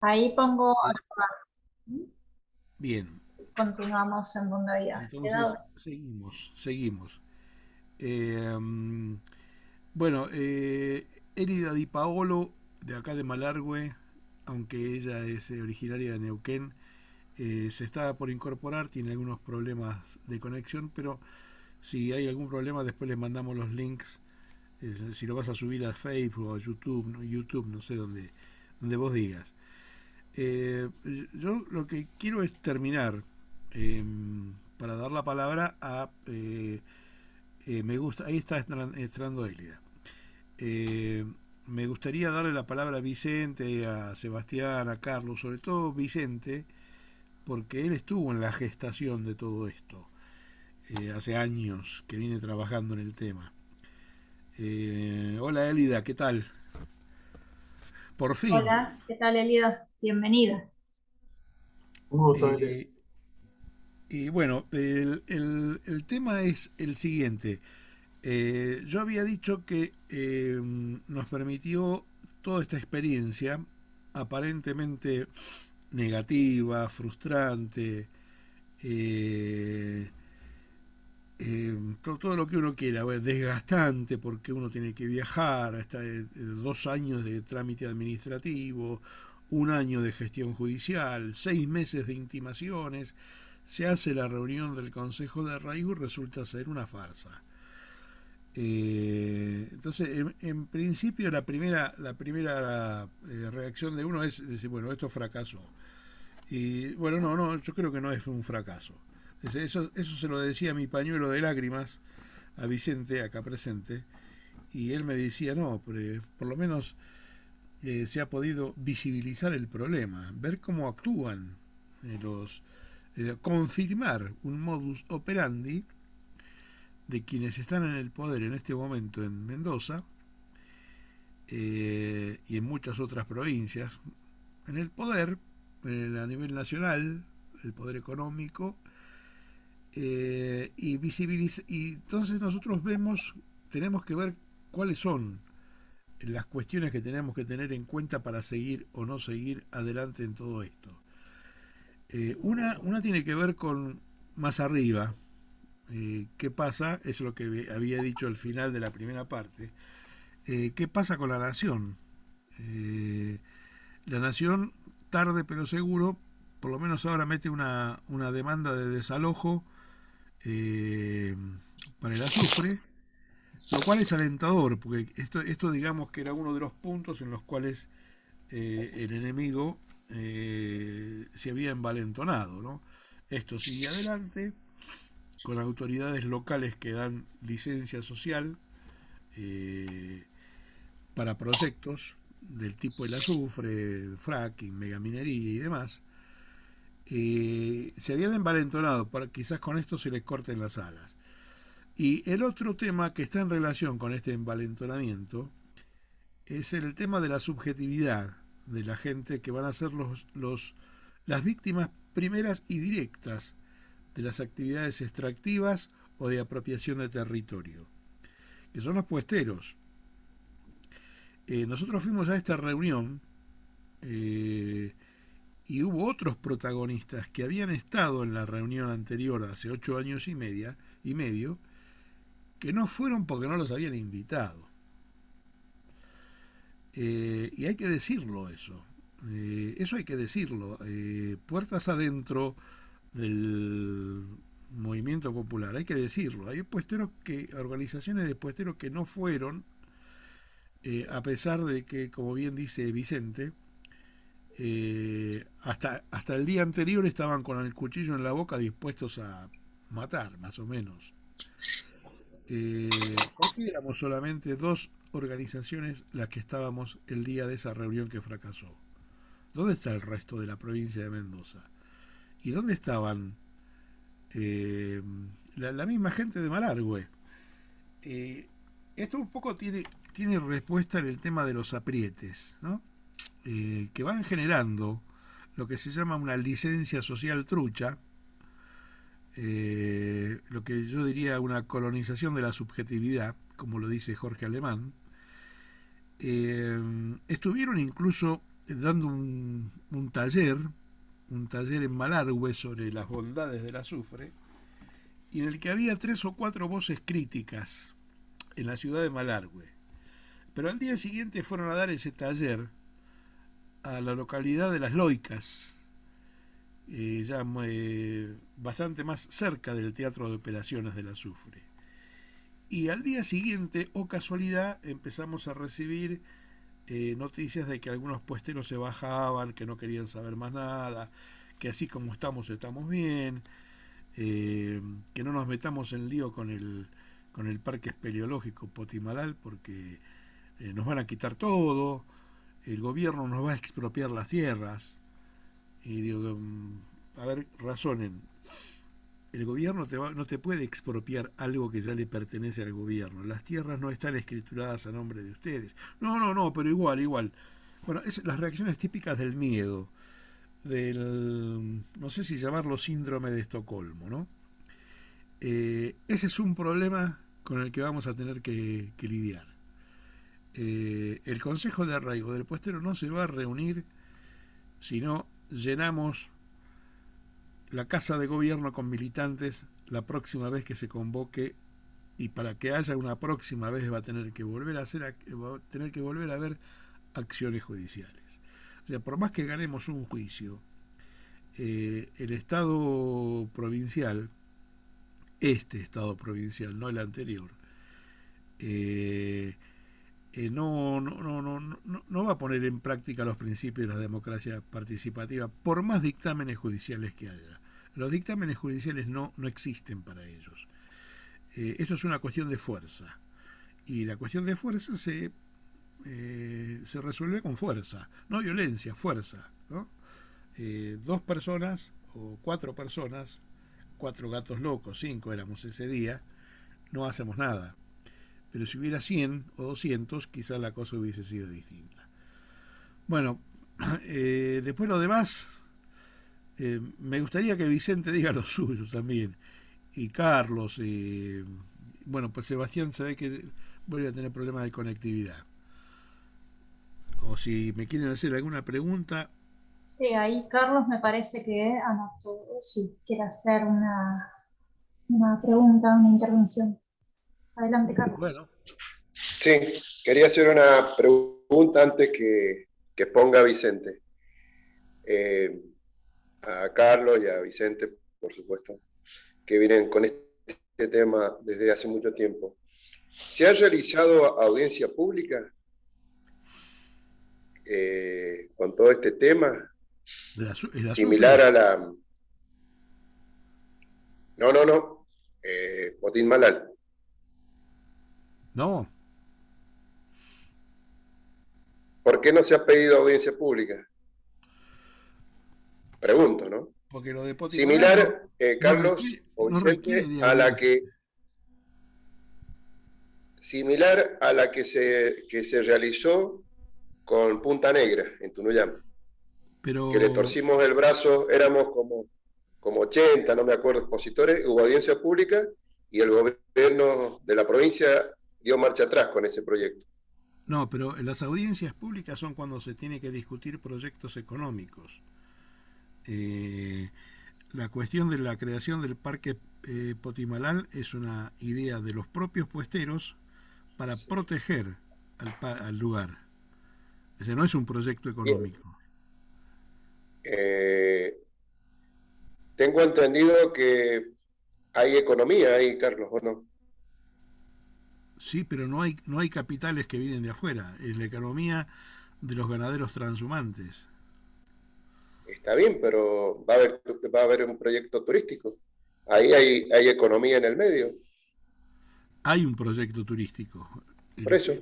Ahí pongo a Eh, grabar. Bien, Continuamos en Mundo Vida. entonces seguimos. Eh, mm, bueno, Elida Di Paolo, de acá de Malargüe, aunque ella es originaria de Neuquén, se está por incorporar, tiene algunos problemas de conexión, pero si hay algún problema después le mandamos los links, si lo vas a subir a Facebook o a YouTube, YouTube, no sé donde vos digas. Eh, yo lo que quiero es terminar eh, para dar la palabra a me gusta, ahí está entrando Élida. Eh, Me gustaría darle la palabra a Vicente, a Sebastián, a Carlos, sobre todo Vicente, porque él estuvo en la gestación de todo esto, hace años que viene trabajando en el tema. Hola Elida, ¿qué tal? Por fin. Hola, ¿qué tal, Elida? Bienvenida. Un gusto, Eli. Eh, y bueno, el tema es el siguiente. Yo había dicho que nos permitió toda esta experiencia aparentemente negativa, frustrante, eh, todo lo que uno quiera, bueno, desgastante porque uno tiene que viajar, hasta 2 años de trámite administrativo, 1 año de gestión judicial, 6 meses de intimaciones, se hace la reunión del Consejo de Arraigo y resulta ser una farsa. Entonces, en principio, la primera reacción de uno es decir, bueno, esto fracasó. Y bueno, no, yo creo que no es un fracaso. Eso se lo decía mi pañuelo de lágrimas a Vicente, acá presente, y él me decía, no, pero por lo menos se ha podido visibilizar el problema, ver cómo actúan confirmar un modus operandi de quienes están en el poder en este momento en Mendoza y en muchas otras provincias, en el poder, a nivel nacional, el poder económico, y entonces nosotros tenemos que ver cuáles son las cuestiones que tenemos que tener en cuenta para seguir o no seguir adelante en todo esto. Una tiene que ver con más arriba, qué pasa, es lo que había dicho al final de la primera parte, qué pasa con la nación. Eh, la nación, tarde pero seguro, por lo menos ahora mete una demanda de desalojo eh, para el azufre, lo cual es alentador, porque esto digamos que era uno de los puntos en los cuales el enemigo se había envalentonado, ¿no? Esto sigue adelante, con autoridades locales que dan licencia social eh, para proyectos del tipo el azufre, fracking, megaminería y demás, se habían envalentonado, para quizás con esto se les corten las alas. Y el otro tema que está en relación con este envalentonamiento es el tema de la subjetividad de la gente que van a ser las víctimas primeras y directas de las actividades extractivas o de apropiación de territorio, que son los puesteros. Nosotros fuimos a esta reunión eh, y hubo otros protagonistas que habían estado en la reunión anterior hace 8 años y medio, que no fueron porque no los habían invitado. Y hay que decirlo eso. Eso hay que decirlo. Puertas adentro del movimiento popular, hay que decirlo. Hay organizaciones de puesteros que no fueron, a pesar de que, como bien dice Vicente, hasta el día anterior estaban con el cuchillo en la boca dispuestos a matar, más o menos. Porque éramos solamente dos organizaciones las que estábamos el día de esa reunión que fracasó. ¿Dónde está el resto de la provincia de Mendoza? ¿Y dónde estaban eh, la misma gente de Malargüe? Eh, Esto un poco tiene respuesta en el tema de los aprietes, ¿no? Que van generando lo que se llama una licencia social trucha, lo que yo diría una colonización de la subjetividad, como lo dice Jorge Alemán. Estuvieron incluso dando un taller en Malargüe sobre las bondades del azufre, y en el que había 3 o 4 voces críticas en la ciudad de Malargüe. Pero al día siguiente fueron a dar ese taller a la localidad de Las Loicas, ya bastante más cerca del Teatro de Operaciones del Azufre. Y al día siguiente, o casualidad, empezamos a recibir noticias de que algunos puesteros se bajaban, que no querían saber más nada, que así como estamos bien, que no nos metamos en lío con el parque espeleológico Potimalal porque nos van a quitar todo, el gobierno nos va a expropiar las tierras. Y digo, a ver, razonen. El gobierno no te puede expropiar algo que ya le pertenece al gobierno. Las tierras no están escrituradas a nombre de ustedes. No, pero igual. Bueno, es las reacciones típicas del miedo, no sé si llamarlo síndrome de Estocolmo, ¿no? Ese es un problema con el que vamos a tener que lidiar. El Consejo de Arraigo del Puestero no se va a reunir si no llenamos la Casa de Gobierno con militantes la próxima vez que se convoque, y para que haya una próxima vez va a tener que volver a ver acciones judiciales. O sea, por más que ganemos un juicio, el Estado provincial, este Estado provincial, no el anterior, no va a poner en práctica los principios de la democracia participativa, por más dictámenes judiciales que haya. Los dictámenes judiciales no existen para ellos. Esto es una cuestión de fuerza. Y la cuestión de fuerza se resuelve con fuerza, no violencia, fuerza, ¿no? 2 personas o 4 personas, 4 gatos locos, 5 éramos ese día, no hacemos nada. Pero si hubiera 100 o 200, quizás la cosa hubiese sido distinta. Bueno, después lo demás, me gustaría que Vicente diga lo suyo también. Y Carlos, bueno, pues Sebastián se ve que vuelve a tener problemas de conectividad. O si me quieren hacer alguna pregunta. Sí, ahí Carlos me parece que anotó, si quiere hacer una pregunta, una intervención. Adelante, Carlos. Bueno, Sí, quería hacer una pregunta antes que ponga Vicente. A Carlos y a Vicente, por supuesto, que vienen con este tema desde hace mucho tiempo. ¿Se ha realizado audiencia pública con todo este tema? Similar a la... No. Potín Malal. No. ¿Por qué no se ha pedido audiencia pública? Pregunto, ¿no? Porque lo de Potín similar, Carlos o Vicente, a la que... Similar a la que se realizó con Punta Negra, en Tunuyán. Pero... que le torcimos el brazo, éramos como 80, no me acuerdo, expositores, hubo audiencia pública y el gobierno de la provincia dio marcha atrás con ese proyecto. No, pero las audiencias públicas son cuando se tiene que discutir proyectos económicos. La cuestión de la creación del parque Potimalal es una idea de los propios puesteros para proteger al lugar. Ese no es un proyecto económico. Tengo entendido que hay economía ahí, Carlos, ¿o no? Sí, pero no hay capitales que vienen de afuera. Es la economía de los ganaderos transhumantes. Está bien, pero va a haber un proyecto turístico. Ahí hay economía en el medio. Hay un proyecto turístico. Por eso.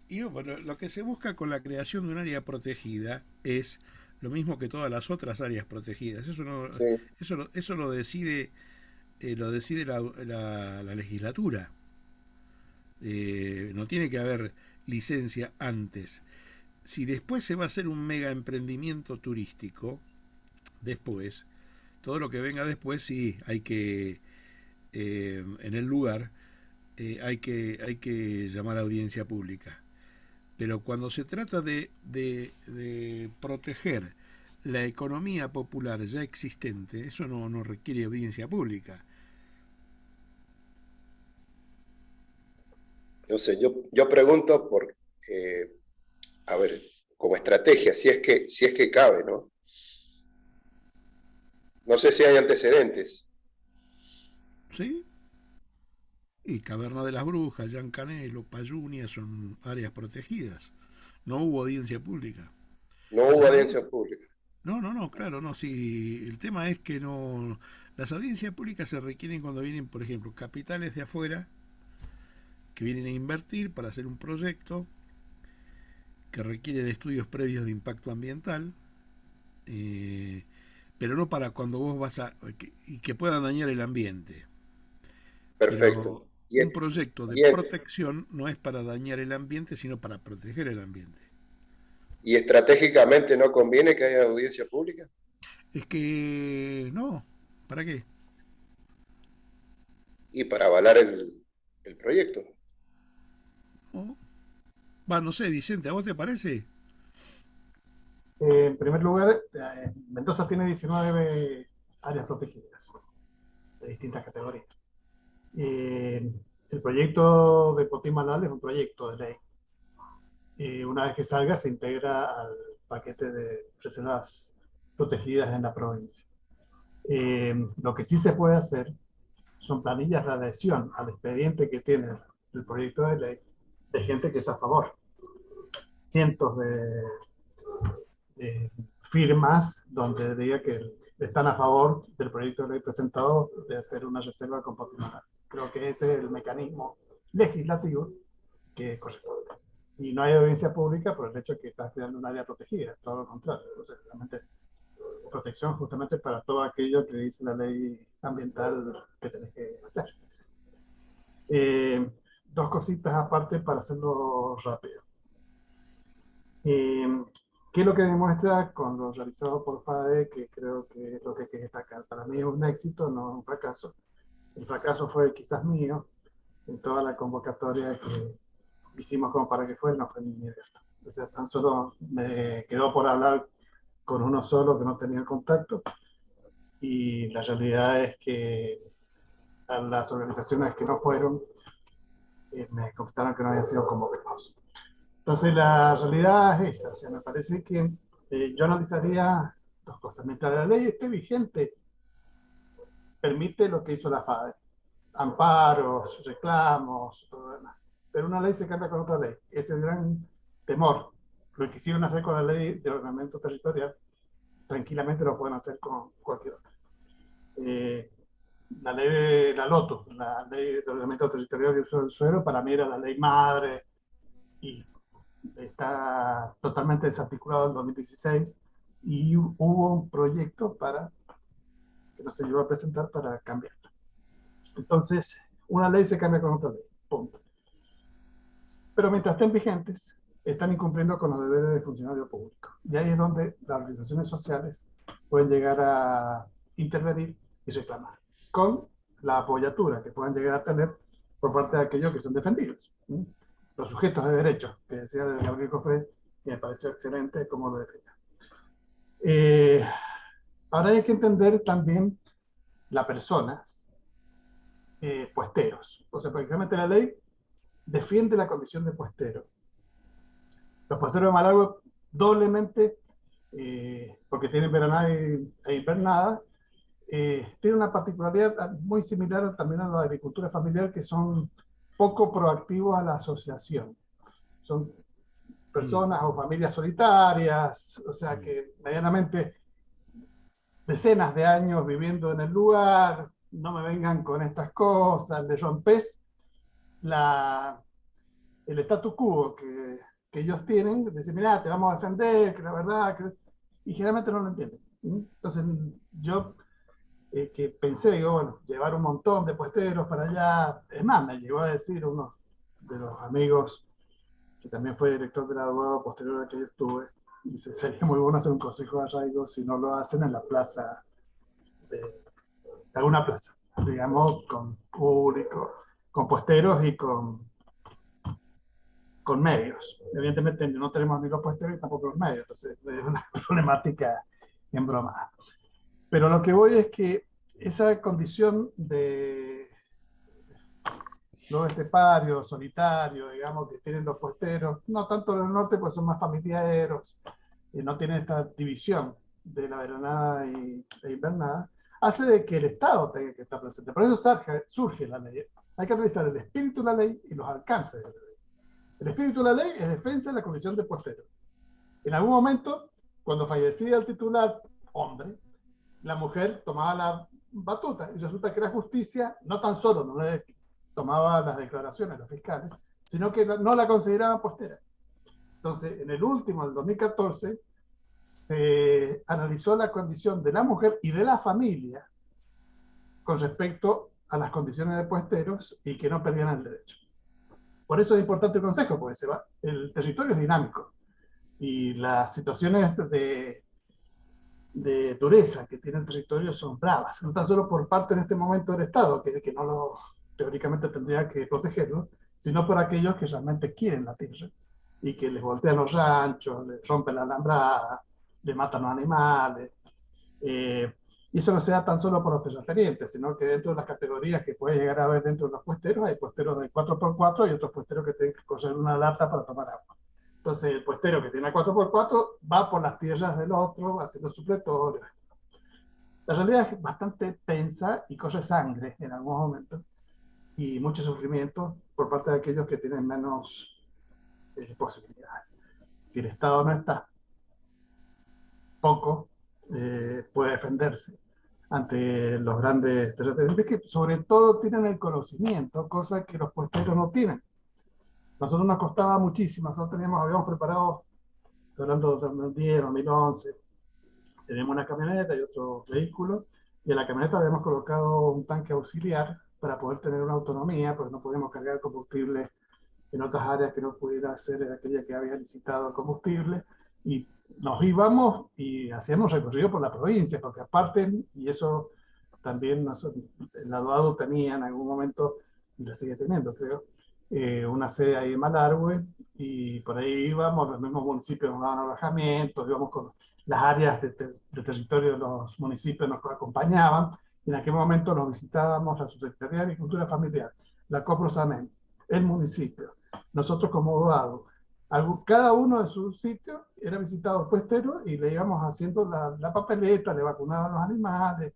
Y bueno, lo que se busca con la creación de un área protegida es lo mismo que todas las otras áreas protegidas. Eso lo decide la legislatura. No tiene que haber licencia antes. Si después se va a hacer un mega emprendimiento turístico, después, todo lo que venga después, sí, hay que, en el lugar, hay que llamar a audiencia pública. Pero cuando se trata de proteger la economía popular ya existente, eso no requiere audiencia pública. No sé, yo pregunto a ver, como estrategia, si es que cabe, ¿no? No sé si hay antecedentes. ¿Sí? Y Caverna de las Brujas, Llancanelo, Payunia son áreas protegidas. No hubo audiencia pública. No hubo Las audiencias... audiencia pública. No, claro, no, sí. El tema es que no. Las audiencias públicas se requieren cuando vienen, por ejemplo, capitales de afuera que vienen a invertir para hacer un proyecto que requiere de estudios previos de impacto ambiental, eh, pero no para cuando vos vas y que puedan dañar el ambiente. Pero Perfecto. un proyecto de Y, es- protección no es para dañar el ambiente, sino para proteger el ambiente. y estratégicamente no conviene que haya audiencia pública. Es que no, ¿para qué? Y para avalar el proyecto. No. Va, no sé, Vicente, ¿a vos te parece? En primer lugar, Mendoza tiene 19 áreas protegidas de distintas categorías. Eh, el proyecto de Potimalal es un proyecto de ley. Una vez que salga, se integra al paquete de reservas protegidas en la provincia. Lo que sí se puede hacer son planillas de adhesión al expediente que tiene el proyecto de ley de gente que está a favor. Cientos de firmas donde diga que están a favor del proyecto de ley presentado de hacer una reserva con Potimalal. Creo que ese es el mecanismo legislativo que corresponde. Y no hay audiencia pública por el hecho de que estás creando un área protegida, todo lo contrario. Entonces, realmente, protección justamente para todo aquello que dice la ley ambiental que tenés que hacer. Dos cositas aparte para hacerlo rápido. ¿Qué es lo que demuestra con lo realizado por FADE? Que creo que es lo que hay que destacar. Para mí es un éxito, no un fracaso. El fracaso fue quizás mío en toda la convocatoria que hicimos como para que fuera, no fue ni mierda. O sea, tan solo me quedó por hablar con uno solo que no tenía contacto, y la realidad es que a las organizaciones que no fueron me comentaron que no habían sido convocados. Entonces la realidad es esa, o sea, me parece que yo analizaría dos cosas. Mientras la ley esté vigente, permite lo que hizo la FADE, amparos, reclamos, todo lo demás. Pero una ley se cambia con otra ley. Es el gran temor. Lo que quisieron hacer con la ley de ordenamiento territorial, tranquilamente lo pueden hacer con cualquier otra. La ley de la LOTU, la ley de ordenamiento territorial y uso del suelo, para mí era la ley madre y está totalmente desarticulado en 2016, y hubo un proyecto que no se llegó a presentar para cambiarlo. Entonces, una ley se cambia con otra ley, punto. Pero mientras estén vigentes, están incumpliendo con los deberes de funcionario público. Y ahí es donde las organizaciones sociales pueden llegar a intervenir y reclamar, con la apoyatura que puedan llegar a tener por parte de aquellos que son defendidos. Los sujetos de derecho, que decía Gabriel Cofré, que me pareció excelente cómo lo defendía. Ahora hay que entender también las personas, puesteros. O sea, prácticamente la ley defiende la condición de puestero. Los puesteros de Malargüe doblemente, porque tienen veranada e invernada, tienen una particularidad muy similar también a la agricultura familiar, que son poco proactivos a la asociación. Son personas o familias solitarias, o sea que medianamente decenas de años viviendo en el lugar, no me vengan con estas cosas, le rompes el statu quo que ellos tienen, de decir, mira, te vamos a defender, que la verdad, y generalmente no lo entienden. Entonces, yo que pensé, digo, bueno, llevar un montón de puesteros para allá, es más, me llegó a decir uno de los amigos, que también fue director del abogado posterior a que yo estuve, dice, sería muy bueno hacer un consejo de arraigo si no lo hacen en la plaza, de alguna plaza, digamos, con público, con puesteros y con con medios. Evidentemente no tenemos ni los puesteros ni tampoco los medios, entonces es una problemática embromada. Pero lo que voy es que esa condición de los esteparios, solitarios, digamos, que tienen los puesteros, no tanto en el norte, pues son más familiares, y no tienen esta división de la veranada e invernada, hace de que el Estado tenga que estar presente. Por eso surge la ley. Hay que analizar el espíritu de la ley y los alcances de la ley. El espíritu de la ley es defensa de la condición de puestero. En algún momento, cuando fallecía el titular, hombre, la mujer tomaba la batuta y resulta que la justicia no tan solo no le tomaba las declaraciones de los fiscales, sino que no la consideraban postera. Entonces, en el último, del 2014, se analizó la condición de la mujer y de la familia con respecto a las condiciones de puesteros y que no perdían el derecho. Por eso es importante el consejo, porque el territorio es dinámico y las situaciones de dureza que tiene el territorio son bravas, no tan solo por parte en este momento del Estado, que no lo teóricamente tendría que protegerlo, sino por aquellos que realmente quieren la tierra y que les voltean los ranchos, les rompen la alambrada, le matan los animales. Y eso no se da tan solo por los terratenientes, sino que dentro de las categorías que puede llegar a haber dentro de los puesteros, hay puesteros de 4x4 y otros puesteros que tienen que coger una lata para tomar agua. Entonces, el puestero que tiene 4x4 va por las tierras del otro haciendo supletorio. La realidad es bastante tensa y corre sangre en algún momento y mucho sufrimiento por parte de aquellos que tienen menos posibilidades. Si el Estado no está, poco puede defenderse ante los grandes terratenientes que sobre todo tienen el conocimiento, cosa que los puesteros no tienen. Nosotros nos costaba muchísimo, nosotros habíamos preparado, hablando de 2010, 2011, teníamos una camioneta y otro vehículo, y en la camioneta habíamos colocado un tanque auxiliar para poder tener una autonomía, porque no podíamos cargar combustible en otras áreas que no pudiera ser aquella que había licitado combustible, y nos íbamos y hacíamos recorrido por la provincia, porque aparte, y eso también el Aduado tenía en algún momento, y la sigue teniendo creo, una sede ahí en Malargüe, y por ahí íbamos, los mismos municipios nos daban alojamientos, íbamos con las áreas de territorio de los municipios nos acompañaban, y en aquel momento nos visitábamos la Subsecretaría de Agricultura Familiar, la COPROSAMEN, el municipio, nosotros como Aduado. Cada uno de sus sitios era visitado puestero y le íbamos haciendo la papeleta, le vacunaban los animales,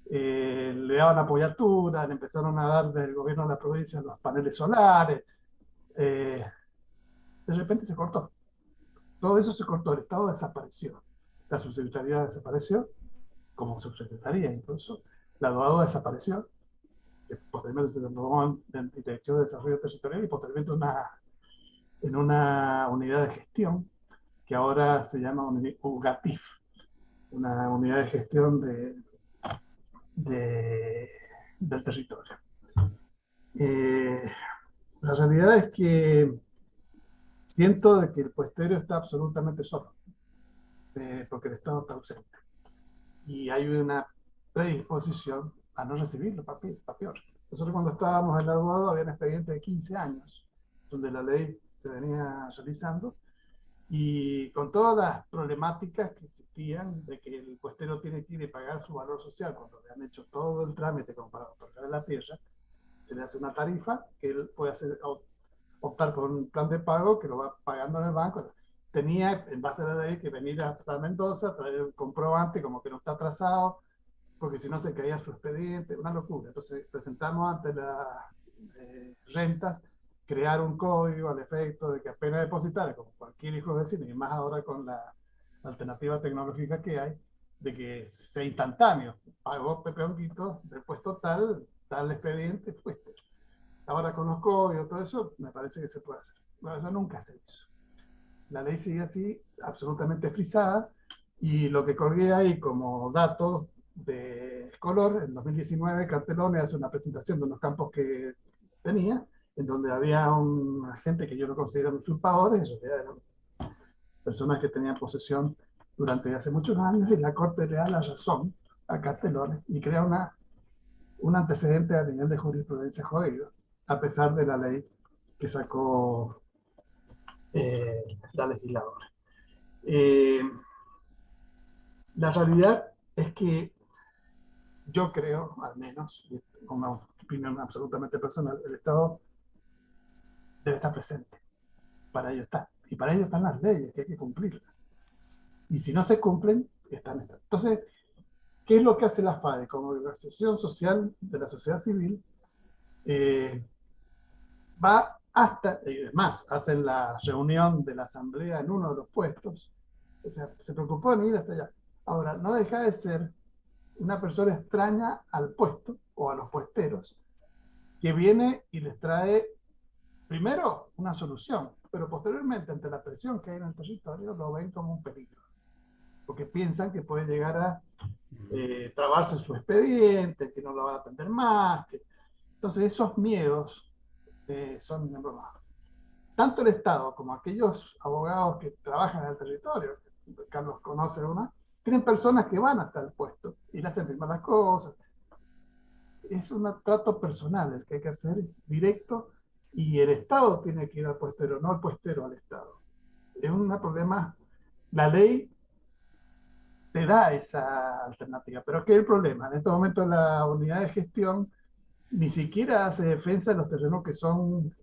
le daban apoyatura, le empezaron a dar del gobierno de la provincia los paneles solares. De repente se cortó. Todo eso se cortó, el Estado desapareció. La subsecretaría desapareció, como subsecretaría incluso. La Aduado desapareció, que posteriormente se transformó en Dirección de Desarrollo Territorial y posteriormente en una unidad de gestión que ahora se llama UGATIF, una unidad de gestión del territorio. La realidad es que siento de que el puestero está absolutamente solo, porque el Estado está ausente. Y hay una predisposición a no recibirlo, para peor. Nosotros cuando estábamos en el Aduado había un expediente de 15 años, donde la ley se venía realizando, y con todas las problemáticas que existían de que el puestero tiene que ir y pagar su valor social cuando le han hecho todo el trámite como para otorgar la tierra, se le hace una tarifa que él puede optar por un plan de pago que lo va pagando en el banco. Tenía, en base a la ley, que venir hasta Mendoza, traer un comprobante como que no está atrasado, porque si no se caía su expediente, una locura. Entonces presentamos ante las rentas crear un código al efecto de que apenas depositar, como cualquier hijo vecino, y más ahora con la alternativa tecnológica que hay, de que sea instantáneo. Pagó Pepe Honguito, después tal expediente, fuiste. Ahora con los códigos, todo eso, me parece que se puede hacer. Bueno, eso nunca se hizo. La ley sigue así, absolutamente frisada, y lo que colgué ahí como datos de color, en 2019 Cartelones hace una presentación de unos campos que tenía, en donde había una gente que yo no considero usurpadores, en realidad eran personas que tenían posesión durante hace muchos años, y la Corte le da la razón a Cartelones y crea un antecedente a nivel de jurisprudencia jodido, a pesar de la ley que sacó la legisladora. La realidad es que yo creo, al menos, con una opinión absolutamente personal, el Estado debe estar presente. Para ello está. Y para ello están las leyes, que hay que cumplirlas. Y si no se cumplen, están. Entonces, ¿qué es lo que hace la FADE? Como organización social de la sociedad civil, va hasta, y es más, hacen la reunión de la asamblea en uno de los puestos, o sea, se preocupó en ir hasta allá. Ahora, no deja de ser una persona extraña al puesto o a los puesteros, que viene y les trae, primero, una solución, pero posteriormente, ante la presión que hay en el territorio, lo ven como un peligro, porque piensan que puede llegar a trabarse su expediente, que no lo van a atender más. Entonces, esos miedos son embromados. Tanto el Estado como aquellos abogados que trabajan en el territorio, Carlos conoce una, tienen personas que van hasta el puesto y le hacen firmar las cosas. Es un trato personal el que hay que hacer, directo, y el Estado tiene que ir al puestero, no el puestero al Estado. Es un problema, la ley te da esa alternativa, pero ¿qué es el problema? En este momento la unidad de gestión ni siquiera hace defensa de los terrenos que son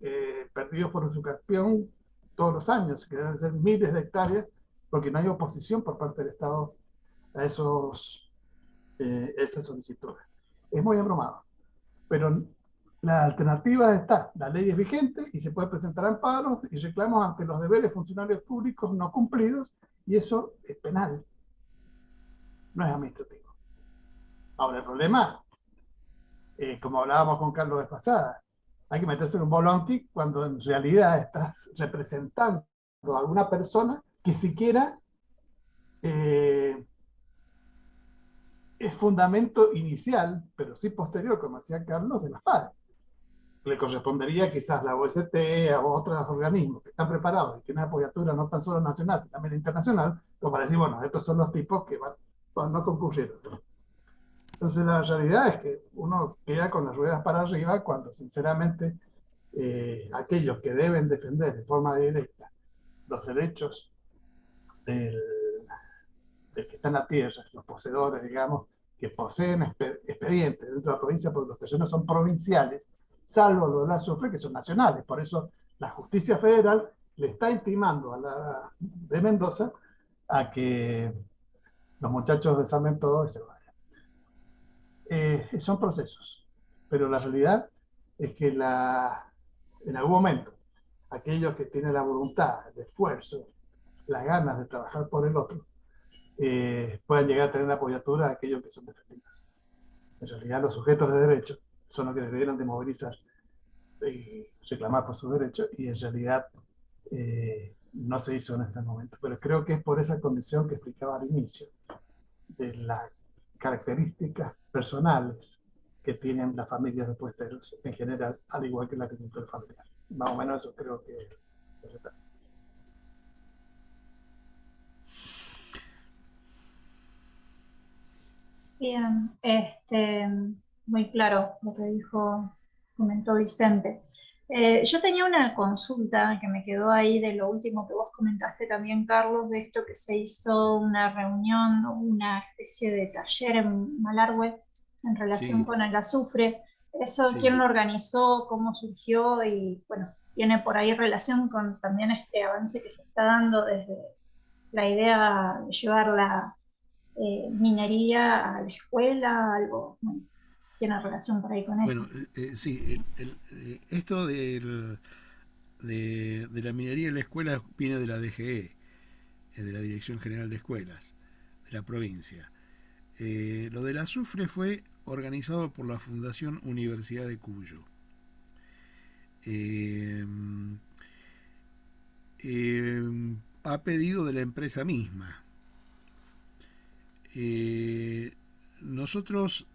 perdidos por usucapión todos los años, que deben ser miles de hectáreas, porque no hay oposición por parte del Estado a esas solicitudes. Es muy abrumado, pero la alternativa está, la ley es vigente y se puede presentar amparos y reclamos ante los deberes funcionarios públicos no cumplidos, y eso es penal, no es administrativo. Ahora, el problema, como hablábamos con Carlos de pasada, hay que meterse en un volante cuando en realidad estás representando a alguna persona que siquiera es fundamento inicial, pero sí posterior, como decía Carlos, de la FARC. Le correspondería quizás la OST a otros organismos que están preparados y tienen apoyatura no tan solo nacional, sino también internacional, como para decir, bueno, estos son los tipos que no concurrieron. Entonces la realidad es que uno queda con las ruedas para arriba cuando sinceramente aquellos que deben defender de forma directa los derechos del que están a tierra, los poseedores, digamos, que poseen expedientes dentro de la provincia, porque los terrenos son provinciales, salvo los de la SUFRE, que son nacionales. Por eso la justicia federal le está intimando a la de Mendoza a que los muchachos desarmen todo y se vayan. Son procesos, pero la realidad es que en algún momento aquellos que tienen la voluntad, el esfuerzo, las ganas de trabajar por el otro, puedan llegar a tener la apoyatura de aquellos que son defendidos. En realidad los sujetos de derecho son los que debieron de movilizar y reclamar por sus derechos, y en realidad no se hizo en este momento. Pero creo que es por esa condición que explicaba al inicio, de las características personales que tienen las familias de puesteros en general, al igual que la agricultura familiar. Más o menos eso creo que es real. Bien, muy claro lo que comentó Vicente. Yo tenía una consulta que me quedó ahí de lo último que vos comentaste también, Carlos, de esto que se hizo una reunión, una especie de taller en Malargüe en relación Sí, con el azufre. ¿Eso quién sí. lo organizó? ¿Cómo surgió? Y bueno, tiene por ahí relación con también este avance que se está dando desde la idea de llevar la minería a la escuela, algo, bueno, tiene relación por ahí con eso. Bueno, sí, esto de la minería en la escuela viene de la DGE, de la Dirección General de Escuelas, de la provincia. Lo del azufre fue organizado por la Fundación Universidad de Cuyo. Eh, a pedido de la empresa misma. Nosotros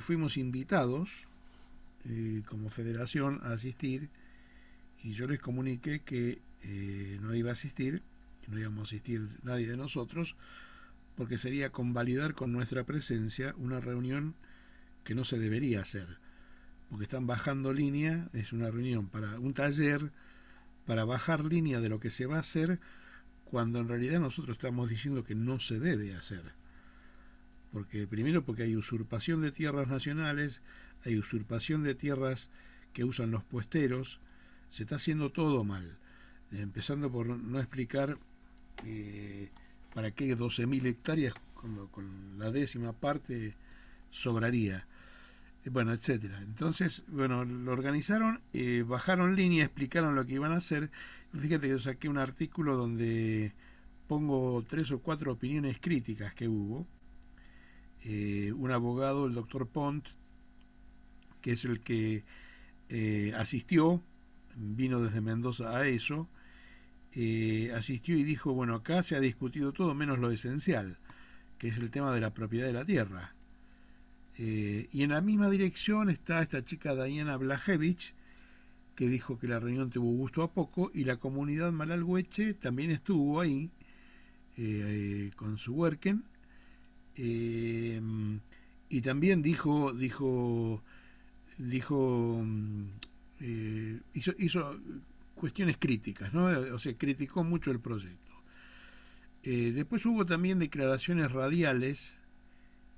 fuimos invitados como federación a asistir, y yo les comuniqué que no iba a asistir, que no íbamos a asistir nadie de nosotros, porque sería convalidar con nuestra presencia una reunión que no se debería hacer, porque están bajando línea. Es una reunión para un taller para bajar línea de lo que se va a hacer, cuando en realidad nosotros estamos diciendo que no se debe hacer. Porque primero porque hay usurpación de tierras nacionales, hay usurpación de tierras que usan los puesteros, se está haciendo todo mal. Empezando por no explicar para qué 12.000 hectáreas con la décima parte sobraría. Bueno, etcétera. Entonces, bueno, lo organizaron, bajaron línea, explicaron lo que iban a hacer. Fíjate que yo saqué un artículo donde pongo 3 o 4 opiniones críticas que hubo. Un abogado, el doctor Pont, que es el que asistió, vino desde Mendoza a eso, asistió y dijo, bueno, acá se ha discutido todo menos lo esencial, que es el tema de la propiedad de la tierra. Y en la misma dirección está esta chica Diana Blachevich, que dijo que la reunión tuvo gusto a poco, y la comunidad malalhueche también estuvo ahí con su worken, y también hizo cuestiones críticas, ¿no? O sea, criticó mucho el proyecto. Después hubo también declaraciones radiales,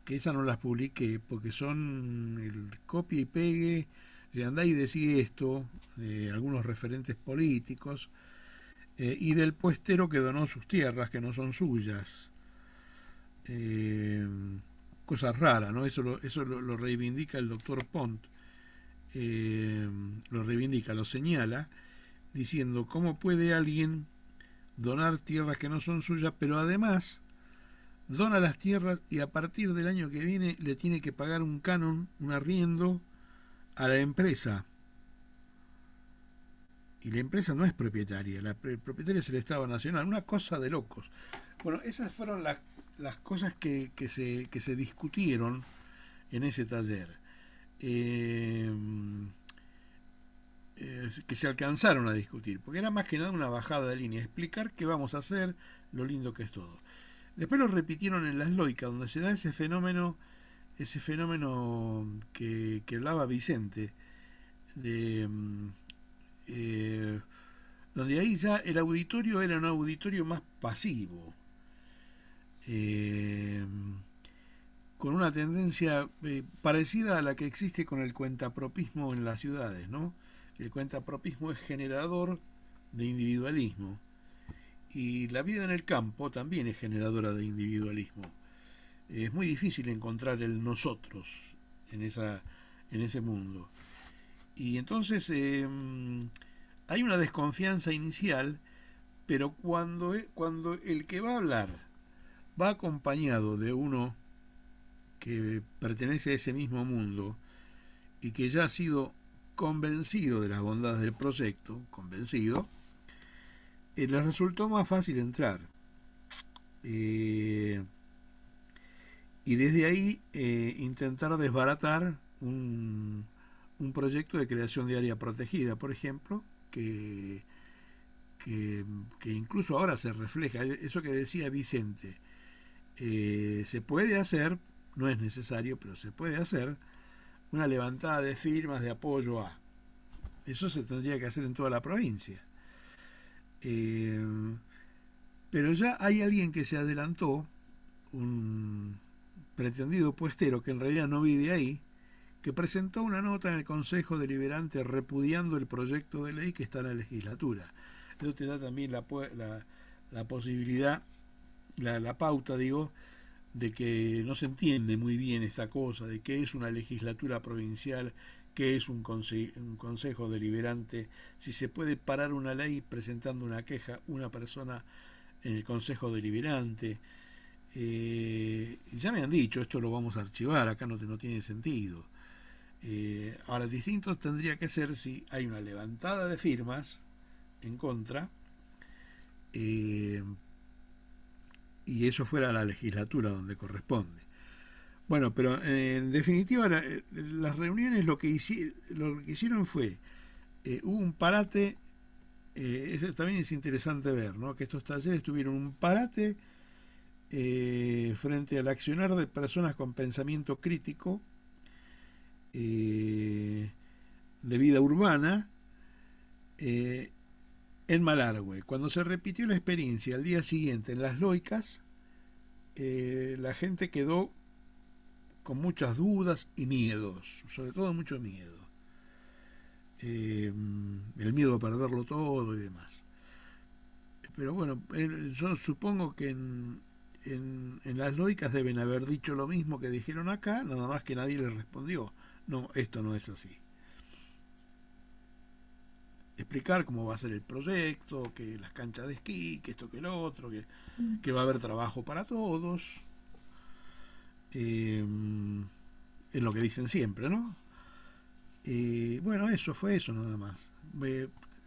que esas no las publiqué porque son el copia y pegue de andá y decí esto, de algunos referentes políticos, y del puestero que donó sus tierras, que no son suyas. Cosas raras, ¿no? Eso lo reivindica el doctor Pont, lo reivindica, lo señala, diciendo cómo puede alguien donar tierras que no son suyas, pero además dona las tierras y a partir del año que viene le tiene que pagar un canon, un arriendo a la empresa. Y la empresa no es propietaria, el propietario es el Estado Nacional, una cosa de locos. Bueno, esas fueron las cosas que se discutieron en ese taller, que se alcanzaron a discutir, porque era más que nada una bajada de línea, explicar qué vamos a hacer, lo lindo que es todo. Después lo repitieron en las Loicas, donde se da ese fenómeno que hablaba Vicente, de donde ahí ya el auditorio era un auditorio más pasivo, con una tendencia parecida a la que existe con el cuentapropismo en las ciudades, ¿no? El cuentapropismo es generador de individualismo. Y la vida en el campo también es generadora de individualismo. Es muy difícil encontrar el nosotros en ese mundo. Y entonces hay una desconfianza inicial, pero cuando el que va a hablar va acompañado de uno que pertenece a ese mismo mundo y que ya ha sido convencido de las bondades del proyecto, les resultó más fácil entrar. Y desde ahí intentar desbaratar un proyecto de creación de área protegida, por ejemplo, que incluso ahora se refleja, eso que decía Vicente, se puede hacer, no es necesario, pero se puede hacer una levantada de firmas de apoyo a. Eso se tendría que hacer en toda la provincia. Pero ya hay alguien que se adelantó, un pretendido puestero que en realidad no vive ahí, que presentó una nota en el Consejo Deliberante repudiando el proyecto de ley que está en la legislatura. Eso te da también la posibilidad, la pauta, digo, de que no se entiende muy bien esa cosa, de qué es una legislatura provincial, qué es un consejo deliberante, si se puede parar una ley presentando una queja una persona en el consejo deliberante. Ya me han dicho, esto lo vamos a archivar, acá no tiene sentido. Ahora, distinto tendría que ser si hay una levantada de firmas en contra, y eso fuera la legislatura donde corresponde. Bueno, pero en definitiva las reuniones lo que hicieron fue, hubo un parate, eso también es interesante ver, ¿no? Que estos talleres tuvieron un parate frente al accionar de personas con pensamiento crítico, de vida urbana, en Malargüe. Cuando se repitió la experiencia al día siguiente en Las Loicas, la gente quedó con muchas dudas y miedos, sobre todo mucho miedo. El miedo a perderlo todo y demás. Pero bueno, yo supongo que en Las Loicas deben haber dicho lo mismo que dijeron acá, nada más que nadie les respondió. No, esto no es así. Explicar cómo va a ser el proyecto, que las canchas de esquí, que esto que lo otro, que va a haber trabajo para todos. Es lo que dicen siempre, ¿no? Bueno, eso fue eso nada más.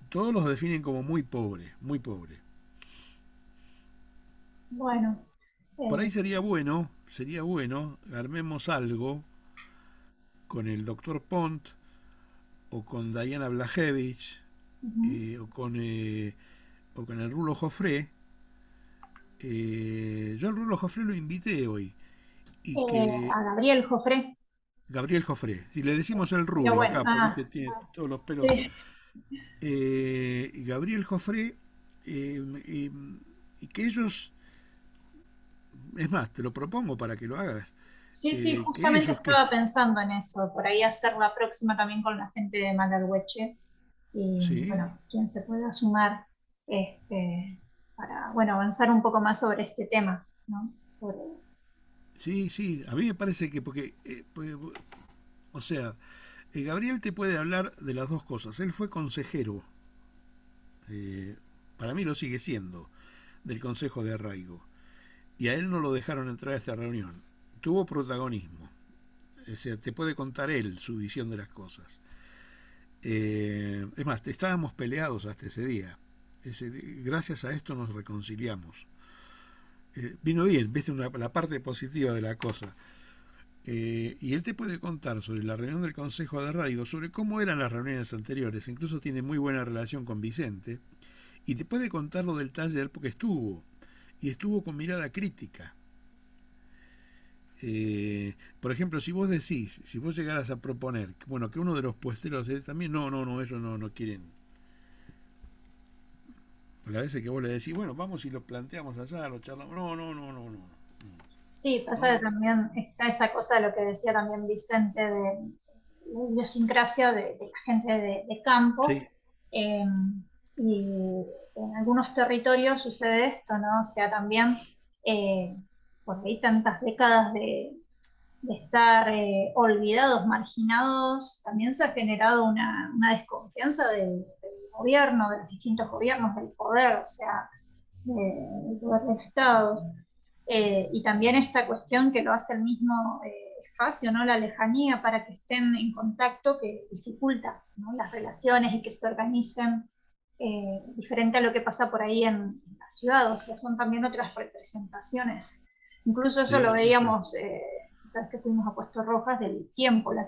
Todos los definen como muy pobre, muy pobre. Bueno, Por ahí sería bueno, armemos algo con el doctor Pont o con Diana Blachevich o con el Rulo Joffre. Yo al Rulo Joffre lo invité hoy. Y que a Gabriel Jofré. Gabriel Joffre, si le decimos el Pero Rulo bueno, acá, porque tiene todos los pelos. sí. Gabriel Joffre, y que ellos, es más, te lo propongo para que lo hagas. Sí, Que justamente ellos estaba pensando en eso, por ahí hacer la próxima también con la gente de Malargüeche. Y sí, bueno, quien se pueda sumar para bueno, avanzar un poco más sobre este tema, ¿no? sí, a mí me parece que porque, o sea, Gabriel te puede hablar de las dos cosas. Él fue consejero, para mí lo sigue siendo, del Consejo de Arraigo. Y a él no lo dejaron entrar a esta reunión. Tuvo protagonismo. O sea, te puede contar él su visión de las cosas. Es más, estábamos peleados hasta ese día. Gracias a esto nos reconciliamos. Vino bien, viste la parte positiva de la cosa. Y él te puede contar sobre la reunión del Consejo de Arraigo, sobre cómo eran las reuniones anteriores. Incluso tiene muy buena relación con Vicente. Y te puede contar lo del taller porque estuvo. Y estuvo con mirada crítica. Por ejemplo, si vos decís, si vos llegaras a proponer, bueno, que uno de los puesteros también, no, ellos no quieren. Pues a veces que vos le decís, bueno, vamos y lo planteamos allá, lo charlamos. No. Sí, pasa que también está esa cosa de lo que decía también Vicente de la idiosincrasia de la gente de campo. Sí, eh, y en algunos territorios sucede esto, ¿no? O sea, también porque hay tantas décadas de estar olvidados, marginados, también se ha generado una desconfianza del gobierno, de los distintos gobiernos, del poder, o sea, del poder del Estado. Y también esta cuestión que lo hace el mismo espacio, ¿no? La lejanía para que estén en contacto, que dificulta, ¿no? Las relaciones y que se organicen diferente a lo que pasa por ahí en la ciudad, o sea, son también otras representaciones. Incluso eso lo sí. veíamos, sabes que fuimos a Puesto Rojas, del tiempo, las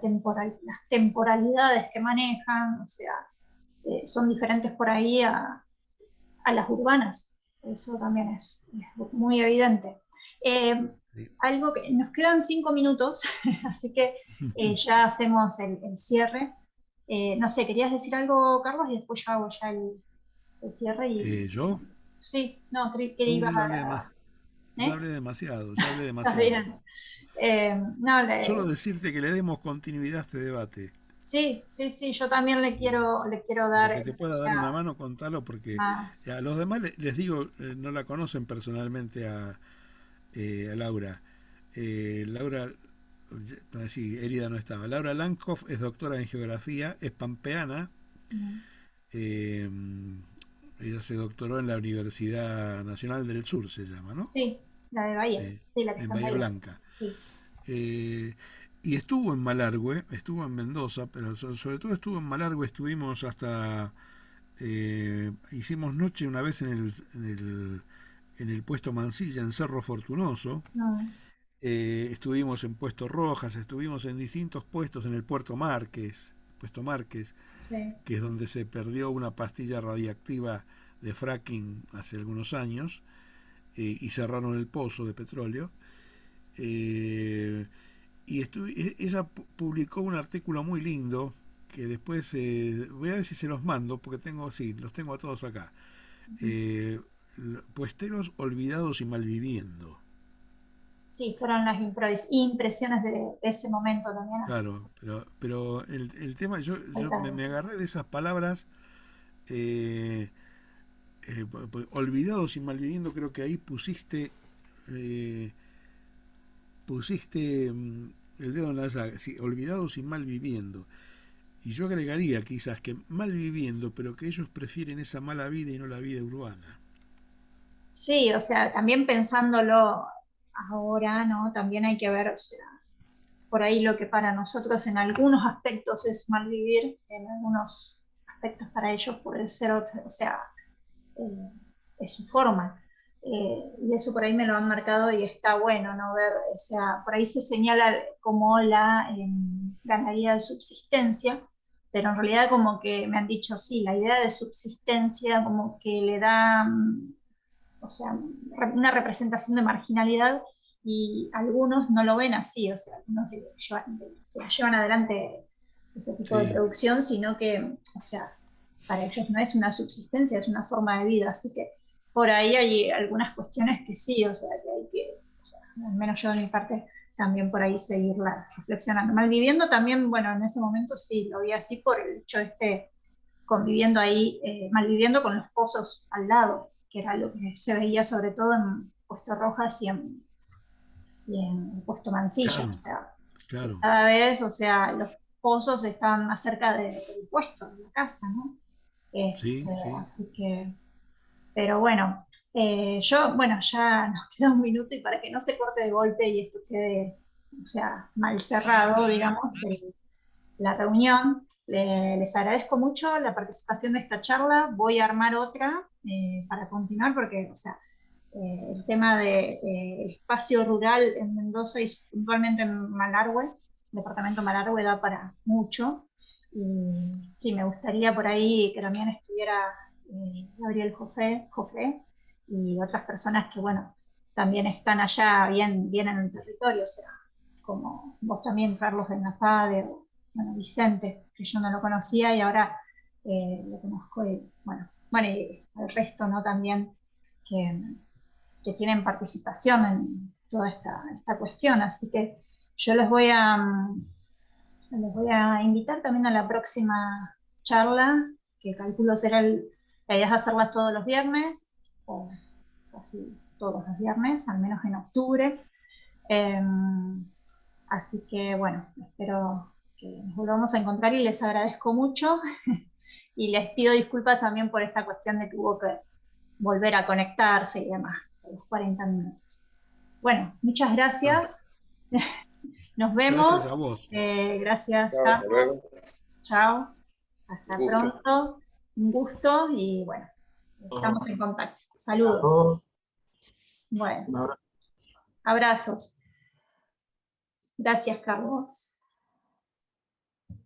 temporalidades que manejan, o sea, son diferentes por ahí a las urbanas. Eso también es muy evidente. Eh, Sí. Algo que nos quedan 5 minutos, así que ya hacemos el cierre. No sé, ¿querías decir algo, Carlos? Y después yo hago ya el cierre. ¿Yo? Sí, no, creí que ibas Ya hablé, ya ¿eh? hablé demasiado, ya hablé Está demasiado. bien. No, Solo decirte que le demos continuidad a este debate. sí, yo también le quiero Lo dar que te pueda dar una energía mano, contalo, porque a más. los demás les digo, no la conocen personalmente a Laura. Laura, sí, Elida no estaba. Laura Lankoff es doctora en geografía, es pampeana. Mm, eh, Ella se doctoró en la Universidad Nacional del Sur, se llama, ¿no? sí, la de Bahía, sí, la que En está en Bahía Bahía. Blanca. Sí. Eh, y estuvo en Malargüe, estuvo en Mendoza, pero sobre todo estuvo en Malargüe, estuvimos hasta... hicimos noche una vez en el puesto Mansilla, en Cerro Fortunoso. No, Estuvimos en Puesto Rojas, estuvimos en distintos puestos en el Puesto Márquez, sí. que es donde se perdió una pastilla radiactiva de fracking hace algunos años, y cerraron el pozo de petróleo. Y ella publicó un artículo muy lindo que después voy a ver si se los mando, porque tengo, sí, los tengo a todos acá. Puesteros olvidados y malviviendo. Sí, fueron las impresiones de ese momento también. Así. Claro, pero el tema, Ahí yo está. me agarré de esas palabras, olvidados y malviviendo, creo que ahí eh, pusiste el dedo en la llaga, sí, olvidados y malviviendo. Y yo agregaría quizás que malviviendo, pero que ellos prefieren esa mala vida y no la vida urbana. Sí, o sea, también pensándolo ahora, ¿no? También hay que ver, o sea, por ahí lo que para nosotros en algunos aspectos es mal vivir, en algunos aspectos para ellos puede ser otro, o sea, eh, es su forma. Y eso por ahí me lo han marcado y está bueno, ¿no? Ver, o sea, por ahí se señala como la ganadería de subsistencia, pero en realidad como que me han dicho, sí, la idea de subsistencia como que le da, o sea, una representación de marginalidad y algunos no lo ven así, o sea, algunos llevan adelante ese tipo de Sí, producción, sino que, o sea, para ellos no es una subsistencia, es una forma de vida, así que por ahí hay algunas cuestiones que sí, o sea, que hay que, o sea, al menos yo de mi parte, también por ahí seguirla reflexionando. Malviviendo también, bueno, en ese momento sí, lo vi así por el hecho este, conviviendo ahí, malviviendo con los pozos al lado, que era lo que se veía sobre todo en Puesto Rojas y en Puesto Mansilla, o claro, sea, que claro. cada vez, o sea, los pozos están más cerca del puesto, de la casa, ¿no? Sí, sí. Así que, pero bueno, yo, bueno, ya nos queda un minuto y para que no se corte de golpe y esto quede, o sea, mal cerrado, digamos, la reunión. Les agradezco mucho la participación de esta charla. Voy a armar otra para continuar porque, o sea, el tema de espacio rural en Mendoza y puntualmente en Malargüe, departamento Malargüe, da para mucho. Y sí, me gustaría por ahí que también estuviera Gabriel Jofré y otras personas que, bueno, también están allá bien en el territorio, o sea, como vos también, Carlos de Nazade, o bueno, Vicente, que yo no lo conocía y ahora lo conozco, y bueno, y el resto, ¿no? También que, que tienen participación en toda esta cuestión. Así que yo les voy a invitar también a la próxima charla, que calculo será la idea es hacerlas todos los viernes, o casi todos los viernes, al menos en octubre. Eh, Así que bueno, espero que nos volvamos a encontrar y les agradezco mucho y les pido disculpas también por esta cuestión de que hubo que volver a conectarse y demás, por los 40 minutos. Bueno, muchas No, gracias. Nos gracias vemos. a vos. Gracias, Chao, hasta Carlos. luego. Chao. Un Hasta gusto. pronto. Un gusto y bueno, Todos, estamos en contacto. a Saludos. todos, Bueno, un abrazo. abrazos. Gracias, Carlos.